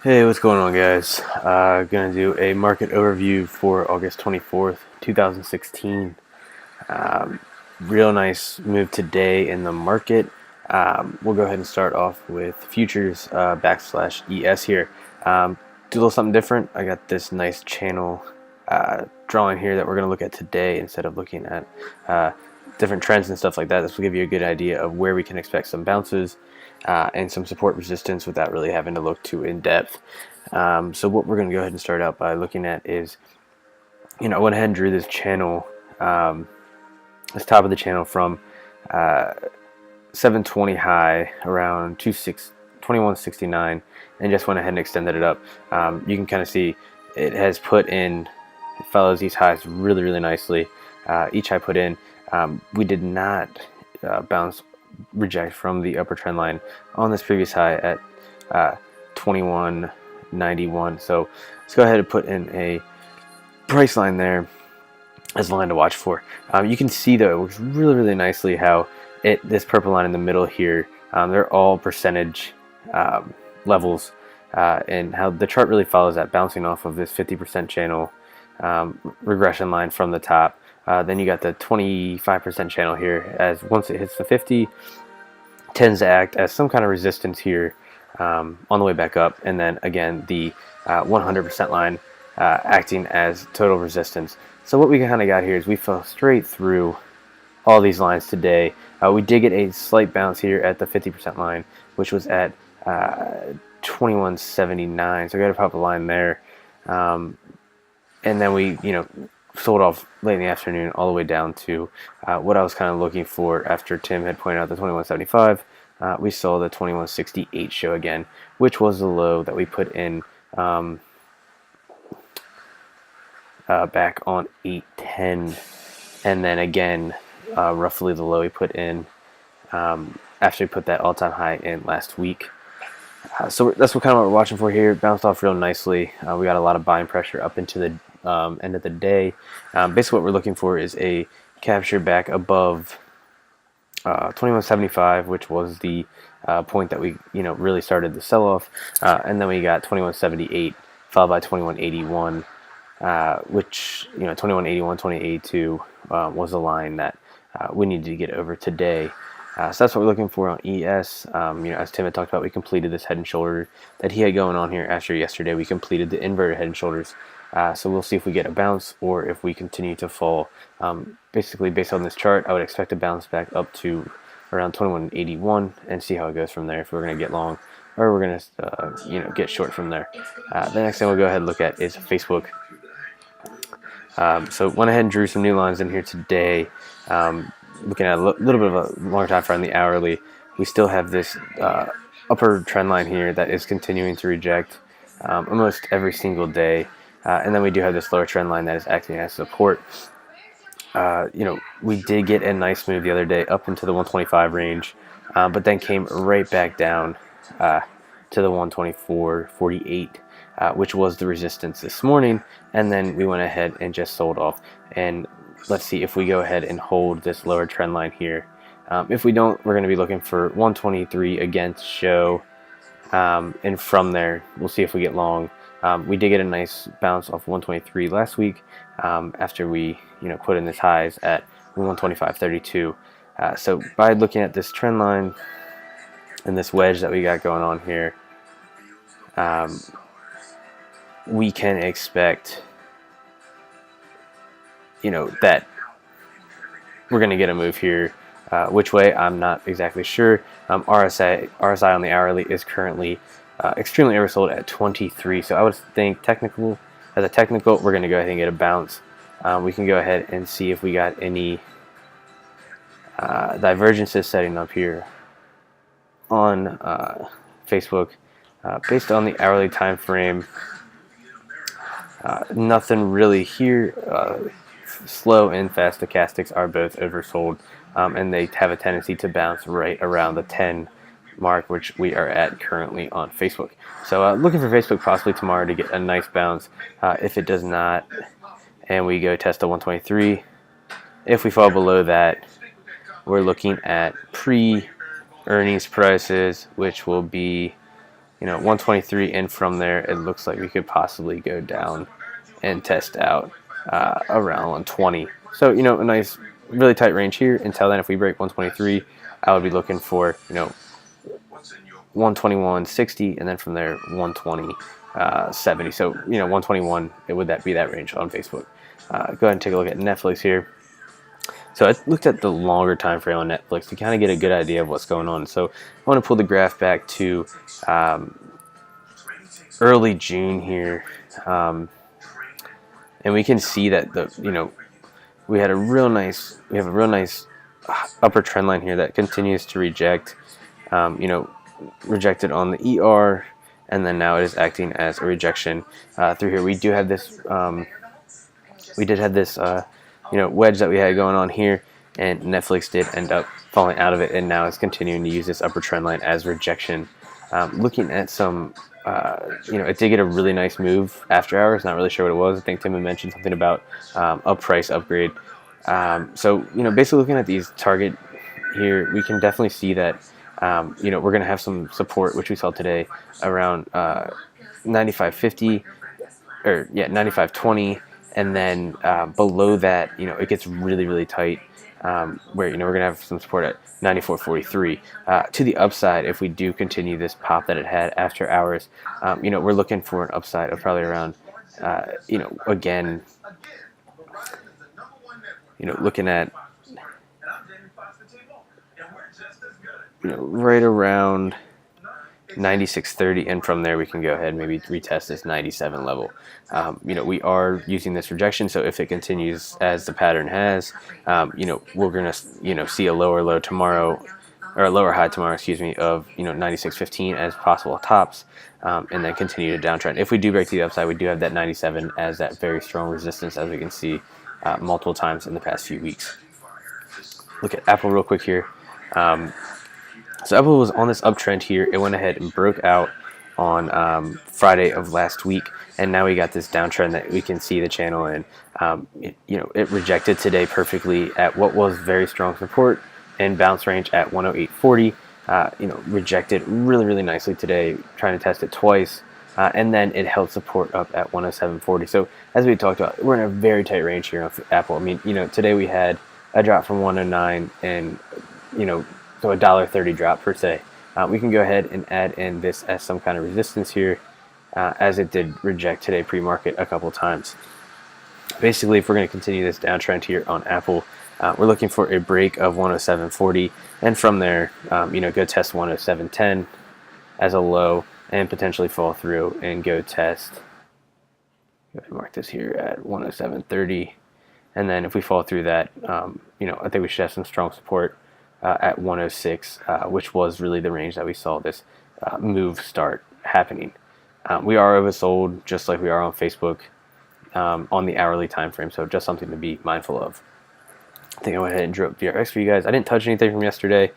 Hey, what's going on, guys? Gonna do a market overview for August 24th, 2016. Um, Real nice move today in the market. We'll go ahead and start off with futures backslash ES here. Do a little something different. I got this nice channel drawing here that we're going to look at today instead of looking at different trends and stuff like that. This will give you a good idea of where we can expect some bounces and some support resistance without really having to look too in depth. So what we're going to go ahead and start out by looking at is, I went ahead and drew this channel, this top of the channel from 720 high around 2169, and just went ahead and extended it up. You can kind of see it has put in, it follows these highs really nicely. Each high put in, we did not reject from the upper trend line on this previous high at 2191. So let's go ahead and put in a price line there as a line to watch for. You can see though it works really nicely how this purple line in the middle here, they're all percentage levels, and how the chart really follows that, bouncing off of this 50% channel regression line from the top. Then you got the 25% channel here, as once it hits the 50, tends to act as some kind of resistance here on the way back up, and then again the 100% line acting as total resistance. So what we kind of got here is we fell straight through all these lines today. We did get a slight bounce here at the 50% line, which was at 2179. So we got to pop a line there, and then we sold off late in the afternoon all the way down to what I was kind of looking for after Tim had pointed out the 2175. We saw the 2168 show again, which was the low that we put in back on 810, and then again roughly the low we put in after we put that all-time high in last week. So that's what we're watching for here. Bounced off real nicely. We got a lot of buying pressure up into the end of the day. Basically what we're looking for is a capture back above 2175, which was the point that we really started the sell-off, and then we got 2178 followed by 2181, which 2181, 2082 was a line that we needed to get over today. So that's what we're looking for on ES. As Tim had talked about, we completed this head and shoulder that he had going on here after yesterday. We completed the inverted head and shoulders. So we'll see if we get a bounce or if we continue to fall. Basically, based on this chart, I would expect a bounce back up to around 2181 and see how it goes from there, if we're going to get long or we're going to get short from there. The next thing we'll go ahead and look at is Facebook. So went ahead and drew some new lines in here today. Looking at a little bit of a longer time frame on the hourly, we still have this upper trend line here that is continuing to reject almost every single day. And then we do have this lower trend line that is acting as support. We did get a nice move the other day up into the 125 range, but then came right back down to the 124.48, which was the resistance this morning. And then we went ahead and just sold off. And let's see if we go ahead and hold this lower trend line here. If we don't, we're going to be looking for 123 again to show. And from there, we'll see if we get long. We did get a nice bounce off 123 last week after we put in this highs at 125.32. So by looking at this trend line and this wedge that we got going on here, we can expect that we're going to get a move here. Which way, I'm not exactly sure. RSI on the hourly is currently extremely oversold at 23, so I would think as a technical, we're going to go ahead and get a bounce. We can go ahead and see if we got any divergences setting up here on Facebook. Based on the hourly time frame, nothing really here. Slow and fast stochastics are both oversold, and they have a tendency to bounce right around the 10 mark, which we are at currently on Facebook. So looking for Facebook possibly tomorrow to get a nice bounce. If it does not, and we go test a 123, if we fall below that, we're looking at pre-earnings prices, which will be 123, and from there it looks like we could possibly go down and test out around 120. So a nice, really tight range here. Until then, if we break 123, I would be looking for 121.60, and then from there 120.70. So 121, would that be that range on Facebook? Go ahead and take a look at Netflix here. So I looked at the longer time frame on Netflix to kind of get a good idea of what's going on. So I want to pull the graph back to early June here, and we can see that we have a real nice upper trend line here that continues to reject. Rejected on the ER, and then now it is acting as a rejection through here. We do have this. We did have this. Wedge that we had going on here, and Netflix did end up falling out of it, and now it's continuing to use this upper trend line as rejection. Looking at some, it did get a really nice move after hours. Not really sure what it was. I think Tim had mentioned something about a price upgrade. So basically looking at these target here, we can definitely see that we're going to have some support, which we saw today around 95.50 or 95.20. And then below that, it gets really, really tight, where we're going to have some support at 94.43. To the upside, if we do continue this pop that it had after hours, we're looking for an upside of probably around, again, looking at, right around 96.30, and from there we can go ahead and maybe retest this 97 level. We are using this rejection, so if it continues as the pattern has, we're gonna see a lower low tomorrow, or a lower high tomorrow, excuse me, of 96.15 as possible tops, and then continue to downtrend. If we do break to the upside, we do have that 97 as that very strong resistance, as we can see multiple times in the past few weeks. Look at Apple real quick here. So Apple was on this uptrend here. It went ahead and broke out on Friday of last week, and now we got this downtrend that we can see the channel in. It rejected today perfectly at what was very strong support and bounce range at 108.40. Rejected really, really nicely today, trying to test it twice, and then it held support up at 107.40. So as we talked about, we're in a very tight range here on Apple. I mean, today we had a drop from 109 and so a $1.30 drop per se. We can go ahead and add in this as some kind of resistance here, as it did reject today pre-market a couple times. Basically, if we're going to continue this downtrend here on Apple, we're looking for a break of 107.40, and from there, go test 107.10 as a low, and potentially fall through and go test. Go ahead and mark this here at 107.30, and then if we fall through that, I think we should have some strong support at 106, which was really the range that we saw this move start happening. We are oversold, just like we are on Facebook, on the hourly time frame, so just something to be mindful of. I think I went ahead and drew up VRX for you guys. I didn't touch anything from yesterday.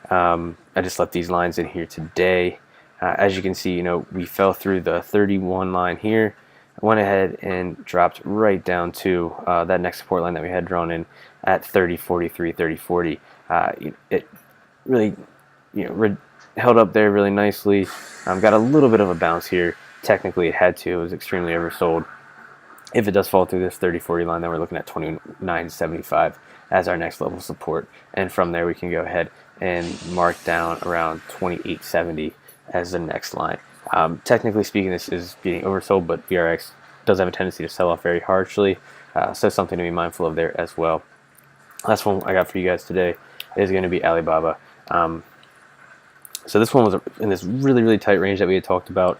I just left these lines in here today. As you can see, we fell through the 31 line here. I went ahead and dropped right down to that next support line that we had drawn in at 30.43, 30.40. It really, held up there really nicely. Got a little bit of a bounce here. Technically, it had to. It was extremely oversold. If it does fall through this 30.40 line, then we're looking at 29.75 as our next level support. And from there, we can go ahead and mark down around 28.70 as the next line. Technically speaking, this is getting oversold, but VRX does have a tendency to sell off very harshly, so something to be mindful of there as well. Last one I got for you guys today is going to be Alibaba. So this one was in this really, really tight range that we had talked about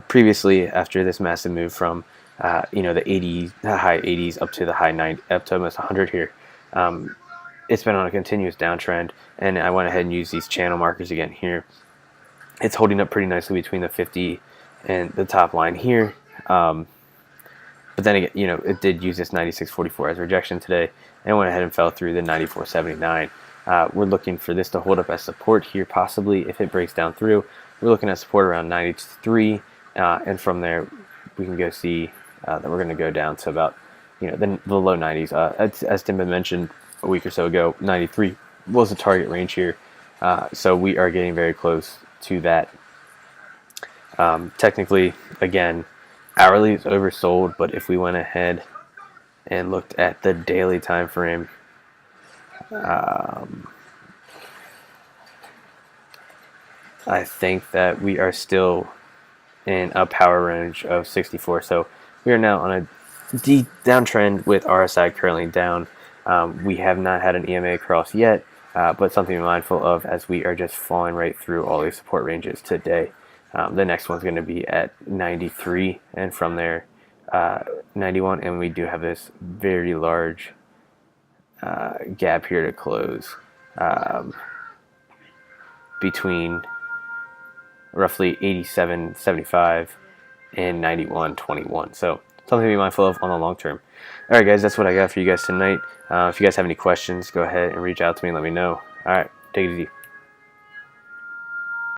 previously, after this massive move from the high 80s up to the high 90, up to almost 100 here. It's been on a continuous downtrend, and I went ahead and used these channel markers again here. It's holding up pretty nicely between the 50 and the top line here. But then again, it did use this 96.44 as rejection today, and went ahead and fell through the 94.79. We're looking for this to hold up as support here, possibly. If it breaks down through, we're looking at support around 93, and from there we can go see that we're going to go down to about the low 90s. As Tim had mentioned a week or so ago, 93 was the target range here, so we are getting very close to that Technically, again, hourly is oversold, but if we went ahead and looked at the daily time frame, I think that we are still in a power range of 64. So we are now on a downtrend with RSI currently down. We have not had an EMA cross yet, but something to be mindful of as we are just falling right through all these support ranges today. The next one's going to be at 93, and from there 91, and we do have this very large gap here to close between roughly 87.75 and 91.21. So something to be mindful of on the long term. All right, guys, that's what I got for you guys tonight. If you guys have any questions, go ahead and reach out to me and let me know. All right, take it easy.